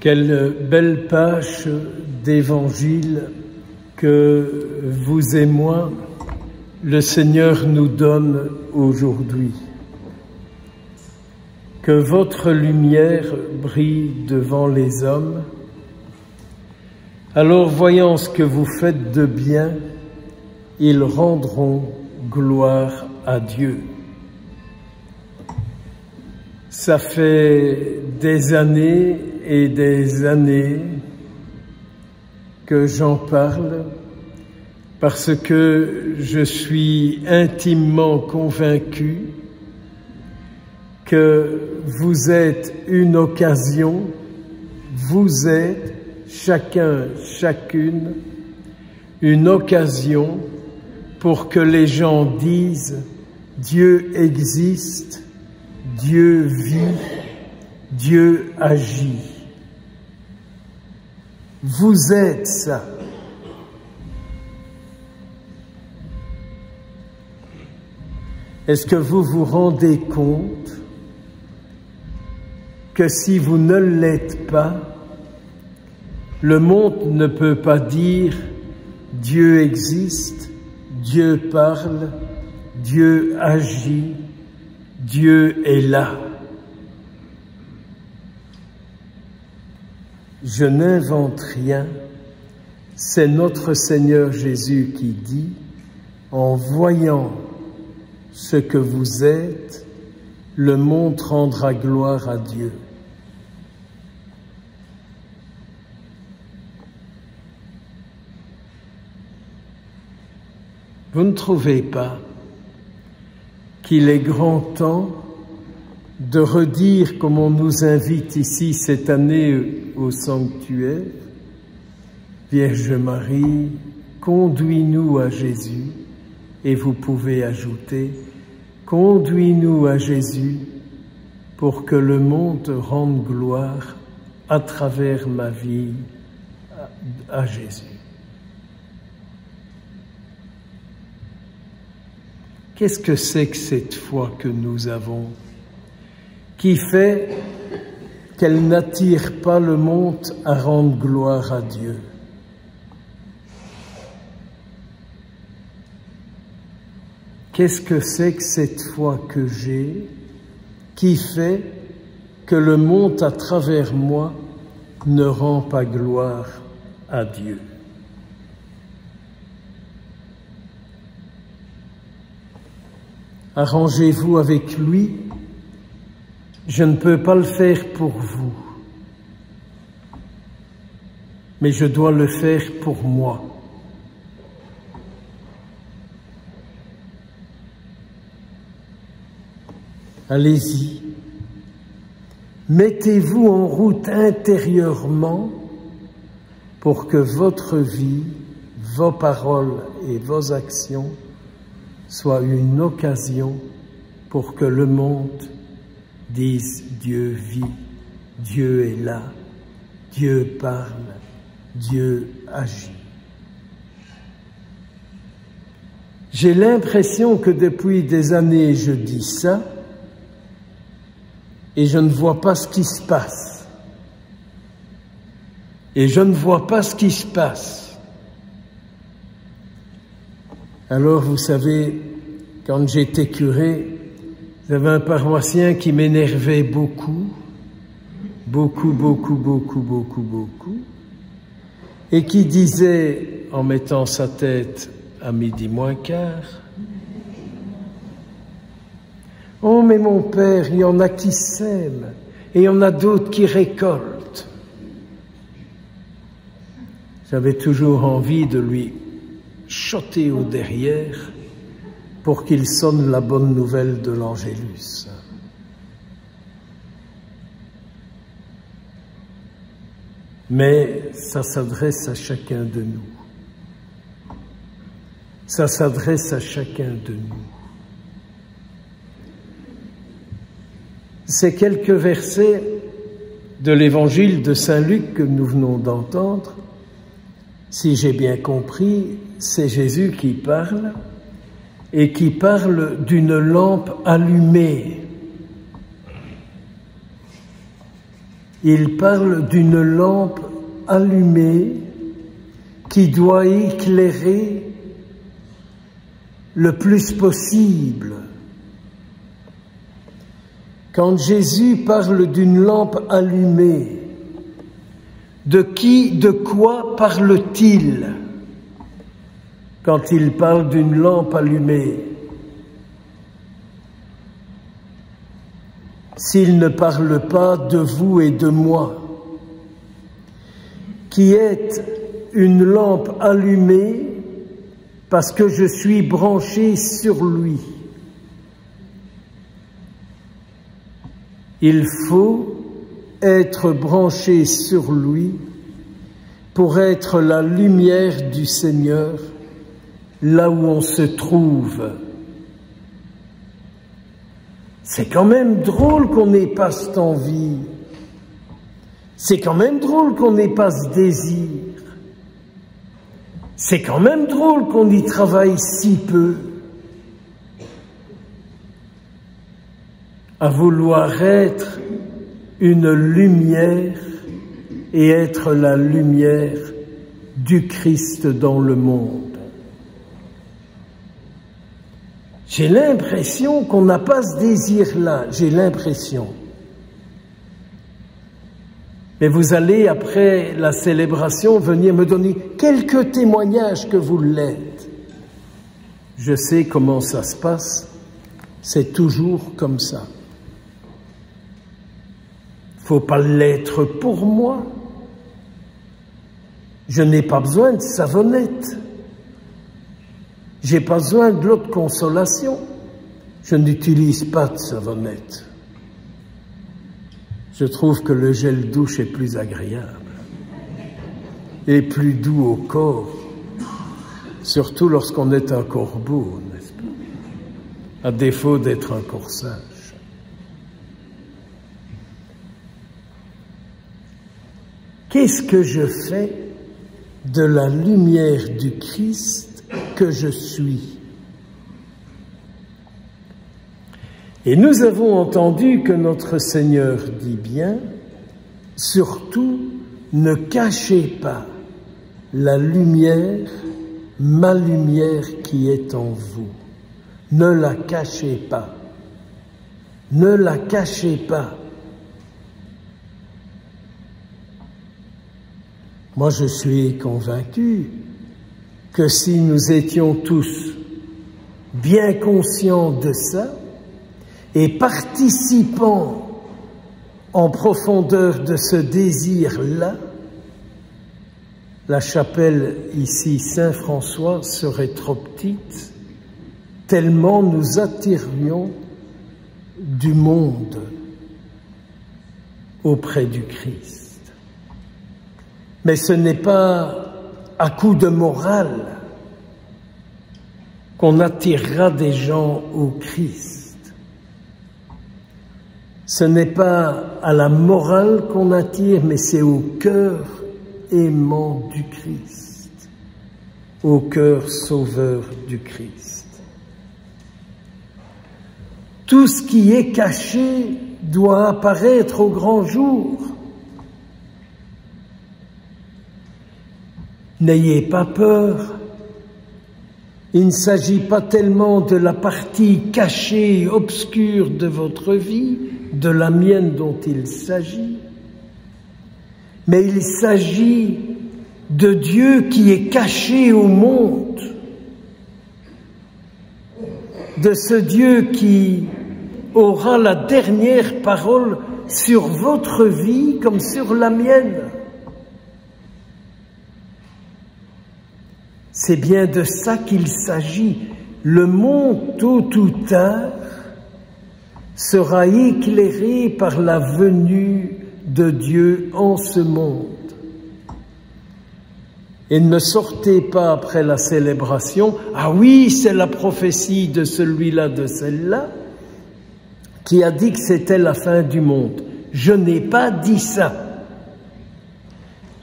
Quelle belle page d'évangile que vous et moi, le Seigneur nous donne aujourd'hui. Que votre lumière brille devant les hommes. Alors, voyant ce que vous faites de bien, ils rendront gloire à Dieu. Ça fait des années et des années que j'en parle parce que je suis intimement convaincu que vous êtes une occasion, vous êtes chacun, chacune, une occasion pour que les gens disent « Dieu existe, Dieu vit, Dieu agit ». Vous êtes ça. Est-ce que vous vous rendez compte que si vous ne l'êtes pas, le monde ne peut pas dire « Dieu existe, Dieu parle, Dieu agit, Dieu est là ». Je n'invente rien, c'est notre Seigneur Jésus qui dit, en voyant ce que vous êtes, le monde rendra gloire à Dieu. Vous ne trouvez pas qu'il est grand temps de redire, comme on nous invite ici cette année au sanctuaire, Vierge Marie, conduis-nous à Jésus, et vous pouvez ajouter, conduis-nous à Jésus pour que le monde rende gloire à travers ma vie à Jésus. Qu'est-ce que c'est que cette foi que nous avons qui fait qu'elle n'attire pas le monde à rendre gloire à Dieu? Qu'est-ce que c'est que cette foi que j'ai qui fait que le monde à travers moi ne rend pas gloire à Dieu? Arrangez-vous avec lui. Je ne peux pas le faire pour vous, mais je dois le faire pour moi. Allez-y, mettez-vous en route intérieurement pour que votre vie, vos paroles et vos actions soient une occasion pour que le monde dise « Dieu vit, Dieu est là, Dieu parle, Dieu agit ». J'ai l'impression que depuis des années je dis ça et je ne vois pas ce qui se passe. Et je ne vois pas ce qui se passe. Alors, vous savez, quand j'étais curé, j'avais un paroissien qui m'énervait beaucoup, et qui disait, en mettant sa tête à 12:15, « Oh, mais mon père, il y en a qui sèment, et il y en a d'autres qui récoltent. » J'avais toujours envie de lui choter au derrière pour qu'il sonne la bonne nouvelle de l'Angélus. Mais ça s'adresse à chacun de nous. Ça s'adresse à chacun de nous. Ces quelques versets de l'évangile de Saint Luc que nous venons d'entendre, si j'ai bien compris, c'est Jésus qui parle et qui parle d'une lampe allumée. il parle d'une lampe allumée qui doit éclairer le plus possible. Quand Jésus parle d'une lampe allumée, de quoi parle-t-il quand il parle d'une lampe allumée? S'il ne parle pas de vous et de moi, qui êtes une lampe allumée parce que je suis branché sur lui. Il faut être branché sur lui pour être la lumière du Seigneur là où on se trouve. C'est quand même drôle qu'on n'ait pas cette envie. C'est quand même drôle qu'on n'ait pas ce désir. C'est quand même drôle qu'on y travaille si peu. À vouloir être une lumière et être la lumière du Christ dans le monde. J'ai l'impression qu'on n'a pas ce désir-là, j'ai l'impression. Mais vous allez, après la célébration, venir me donner quelques témoignages que vous l'êtes. Je sais comment ça se passe, c'est toujours comme ça. Faut pas l'être pour moi. Je n'ai pas besoin de savonnette. J'ai pas besoin de l'eau de consolation. Je n'utilise pas de savonnette. Je trouve que le gel douche est plus agréable et plus doux au corps, surtout lorsqu'on est un corbeau, n'est-ce pas? À défaut d'être un corsage. Qu'est-ce que je fais de la lumière du Christ que je suis? Et nous avons entendu que notre Seigneur dit bien, surtout, ne cachez pas la lumière, ma lumière qui est en vous. Ne la cachez pas. Ne la cachez pas. Moi, je suis convaincu que si nous étions tous bien conscients de ça et participant en profondeur de ce désir-là, la chapelle ici Saint-François serait trop petite, tellement nous attirions du monde auprès du Christ. Mais ce n'est pas à coup de morale qu'on attirera des gens au Christ. Ce n'est pas à la morale qu'on attire, mais c'est au cœur aimant du Christ, au cœur sauveur du Christ. Tout ce qui est caché doit apparaître au grand jour. N'ayez pas peur. Il ne s'agit pas tellement de la partie cachée et obscure de votre vie, de la mienne dont il s'agit, mais il s'agit de Dieu qui est caché au monde, de ce Dieu qui aura la dernière parole sur votre vie comme sur la mienne. C'est bien de ça qu'il s'agit. Le monde, tôt ou tard, sera éclairé par la venue de Dieu en ce monde. Et ne sortez pas après la célébration, « Ah oui, c'est la prophétie de celui-là, de celle-là, qui a dit que c'était la fin du monde. » Je n'ai pas dit ça.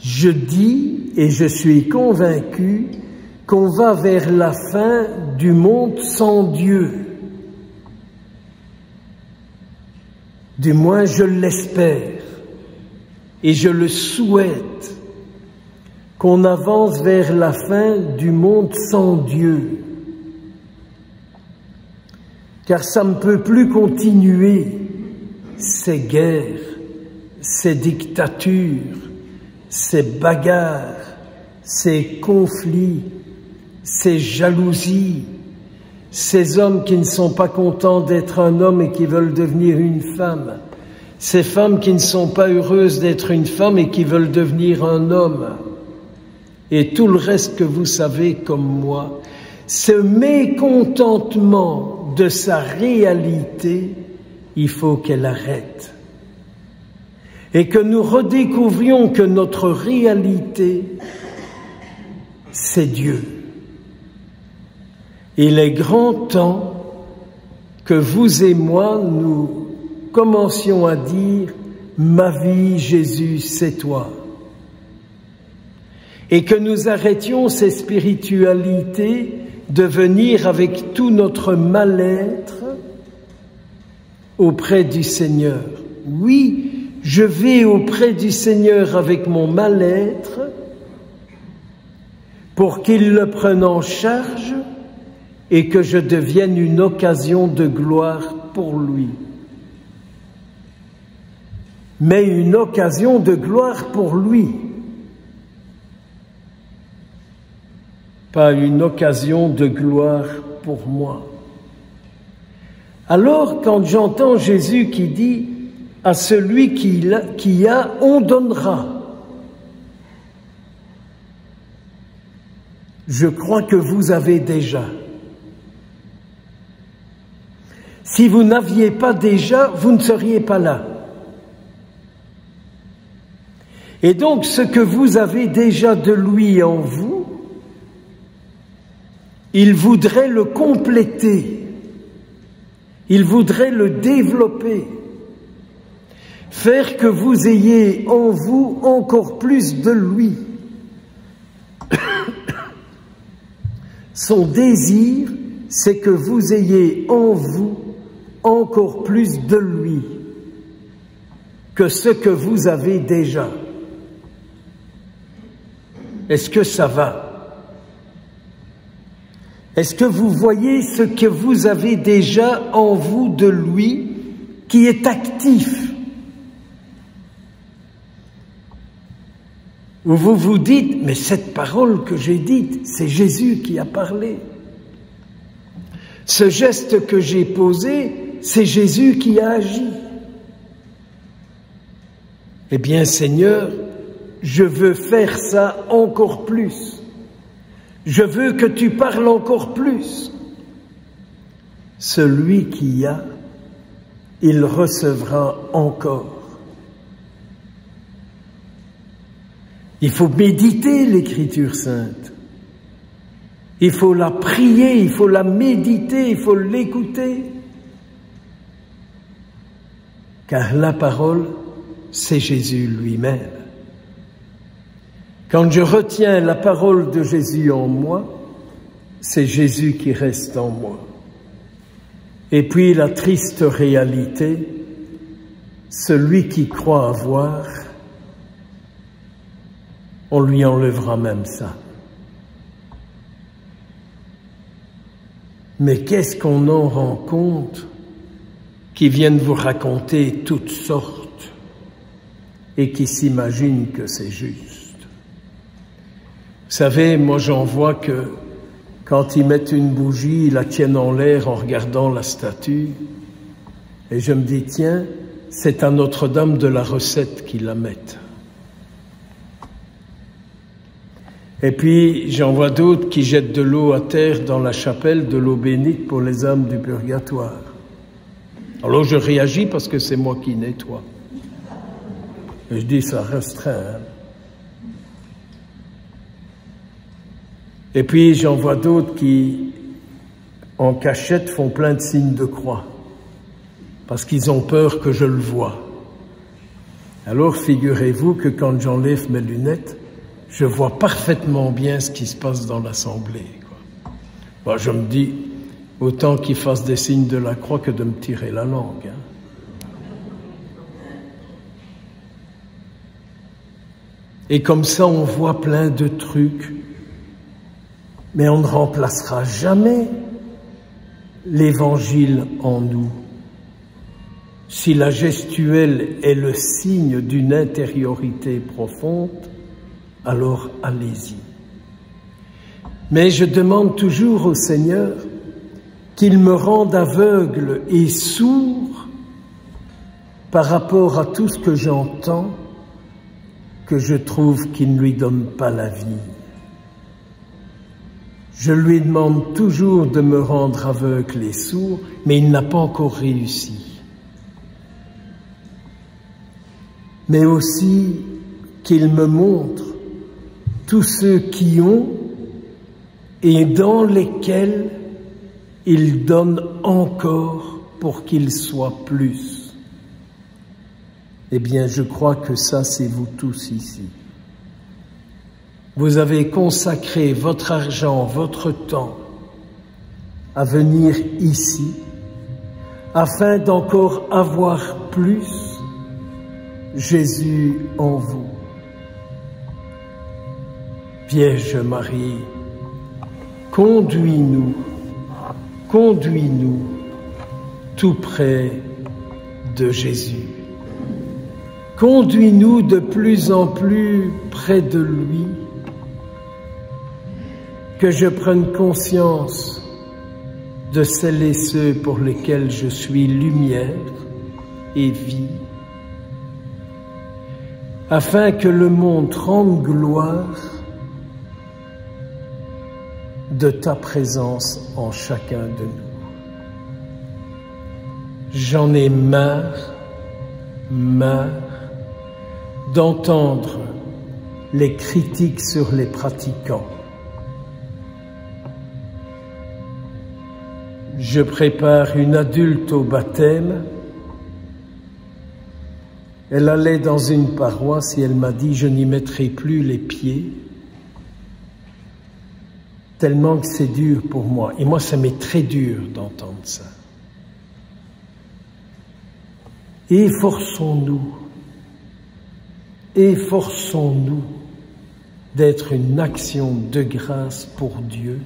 Je dis, et je suis convaincu, qu'on va vers la fin du monde sans Dieu. Du moins, je l'espère. et je le souhaite, qu'on avance vers la fin du monde sans Dieu. Car ça ne peut plus continuer, ces guerres, ces dictatures, ces bagarres, ces conflits, ces jalousies, ces hommes qui ne sont pas contents d'être un homme et qui veulent devenir une femme, ces femmes qui ne sont pas heureuses d'être une femme et qui veulent devenir un homme, et tout le reste que vous savez comme moi. Ce mécontentement de sa réalité, il faut qu'elle arrête. Et que nous redécouvrions que notre réalité, c'est Dieu. Il est grand temps que vous et moi, nous commencions à dire « Ma vie, Jésus, c'est toi ». Et que nous arrêtions ces spiritualités de venir avec tout notre mal-être auprès du Seigneur. Oui, je vais auprès du Seigneur avec mon mal-être pour qu'il le prenne en charge et que je devienne une occasion de gloire pour lui. Mais une occasion de gloire pour lui. Pas une occasion de gloire pour moi. Alors, quand j'entends Jésus qui dit « À celui qui a, on donnera », je crois que vous avez déjà. Si vous n'aviez pas déjà, vous ne seriez pas là. Et donc, ce que vous avez déjà de lui en vous, il voudrait le compléter, il voudrait le développer, faire que vous ayez en vous encore plus de lui. Son désir, c'est que vous ayez en vous encore plus de lui que ce que vous avez déjà. Est-ce que ça va ? Est-ce que vous voyez ce que vous avez déjà en vous de lui qui est actif? Ou vous vous dites, mais cette parole que j'ai dite, c'est Jésus qui a parlé. Ce geste que j'ai posé, c'est Jésus qui a agi. Eh bien, Seigneur, je veux faire ça encore plus. Je veux que tu parles encore plus. Celui qui a, il recevra encore. Il faut méditer l'Écriture sainte. Il faut la prier, il faut la méditer, il faut l'écouter. Car la parole, c'est Jésus lui-même. Quand je retiens la parole de Jésus en moi, c'est Jésus qui reste en moi. Et puis la triste réalité, celui qui croit avoir, on lui enlèvera même ça. Mais qu'est-ce qu'on en rend compte qui viennent vous raconter toutes sortes et qui s'imaginent que c'est juste. Vous savez, moi j'en vois que quand ils mettent une bougie, ils la tiennent en l'air en regardant la statue. Et je me dis, tiens, c'est à Notre-Dame de la Recette qu'ils la mettent. Et puis j'en vois d'autres qui jettent de l'eau à terre dans la chapelle, de l'eau bénite pour les âmes du purgatoire. Alors je réagis parce que c'est moi qui nettoie. Et je dis, ça restreint, hein. Et puis j'en vois d'autres qui, en cachette, font plein de signes de croix, parce qu'ils ont peur que je le voie. Alors figurez-vous que quand j'enlève mes lunettes, je vois parfaitement bien ce qui se passe dans l'assemblée. Bon, je me dis, autant qu'ils fassent des signes de la croix que de me tirer la langue. Hein. Et comme ça, on voit plein de trucs. Mais on ne remplacera jamais l'Évangile en nous. Si la gestuelle est le signe d'une intériorité profonde, alors allez-y. Mais je demande toujours au Seigneur qu'il me rende aveugle et sourd par rapport à tout ce que j'entends, que je trouve qu'il ne lui donne pas la vie. Je lui demande toujours de me rendre aveugle et sourd, mais il n'a pas encore réussi. Mais aussi qu'il me montre tous ceux qui ont et dans lesquels il donne encore pour qu'ils soient plus. Eh bien, je crois que ça, c'est vous tous ici. Vous avez consacré votre argent, votre temps à venir ici afin d'encore avoir plus Jésus en vous. Vierge Marie, conduis-nous tout près de Jésus. Conduis-nous de plus en plus près de lui, que je prenne conscience de celles et ceux pour lesquels je suis lumière et vie, afin que le monde rende gloire de ta présence en chacun de nous. J'en ai marre d'entendre les critiques sur les pratiquants. Je prépare une adulte au baptême. Elle allait dans une paroisse et elle m'a dit « je n'y mettrai plus les pieds » tellement que c'est dur pour moi. Et moi, ça m'est très dur d'entendre ça. Efforçons-nous d'être une action de grâce pour Dieu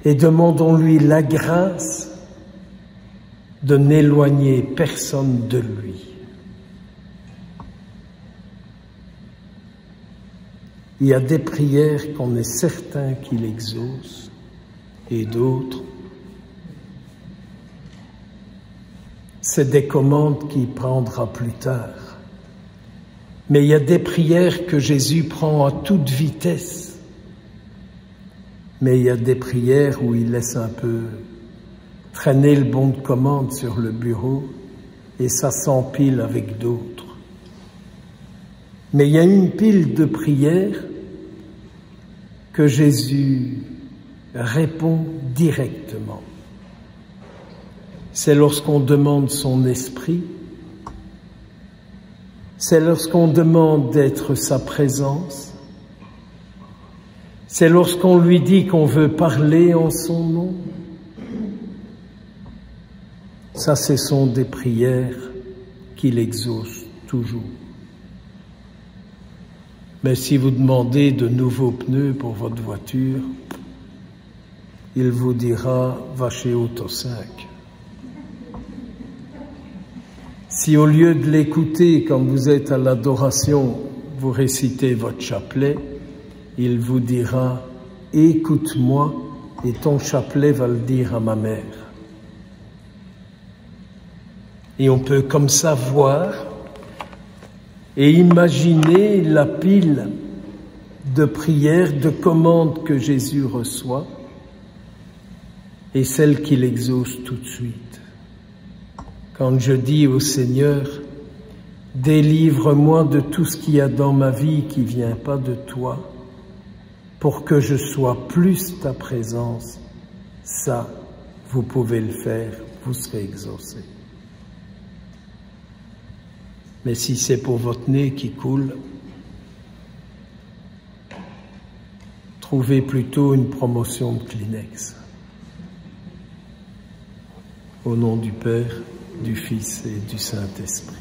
et demandons-lui la grâce de n'éloigner personne de lui. Il y a des prières qu'on est certain qu'il exauce et d'autres, c'est des commandes qu'il prendra plus tard. Mais il y a des prières que Jésus prend à toute vitesse. Mais il y a des prières où il laisse un peu traîner le bon de commande sur le bureau et ça s'empile avec d'autres. Mais il y a une pile de prières que Jésus répond directement. C'est lorsqu'on demande son esprit, c'est lorsqu'on demande d'être sa présence, c'est lorsqu'on lui dit qu'on veut parler en son nom. Ça, ce sont des prières qu'il exauce toujours. Mais si vous demandez de nouveaux pneus pour votre voiture, il vous dira « va chez Auto 5 ». Si au lieu de l'écouter quand vous êtes à l'adoration, vous récitez votre chapelet, il vous dira « écoute-moi et ton chapelet va le dire à ma mère ». Et on peut comme ça voir et imaginer la pile de prières, de commandes que Jésus reçoit et celles qu'il exauce tout de suite. Quand je dis au Seigneur, délivre-moi de tout ce qu'il y a dans ma vie qui vient pas de toi, pour que je sois plus ta présence, ça, vous pouvez le faire, vous serez exaucé. Mais si c'est pour votre nez qui coule, trouvez plutôt une promotion de Kleenex. Au nom du Père, du Fils et du Saint-Esprit.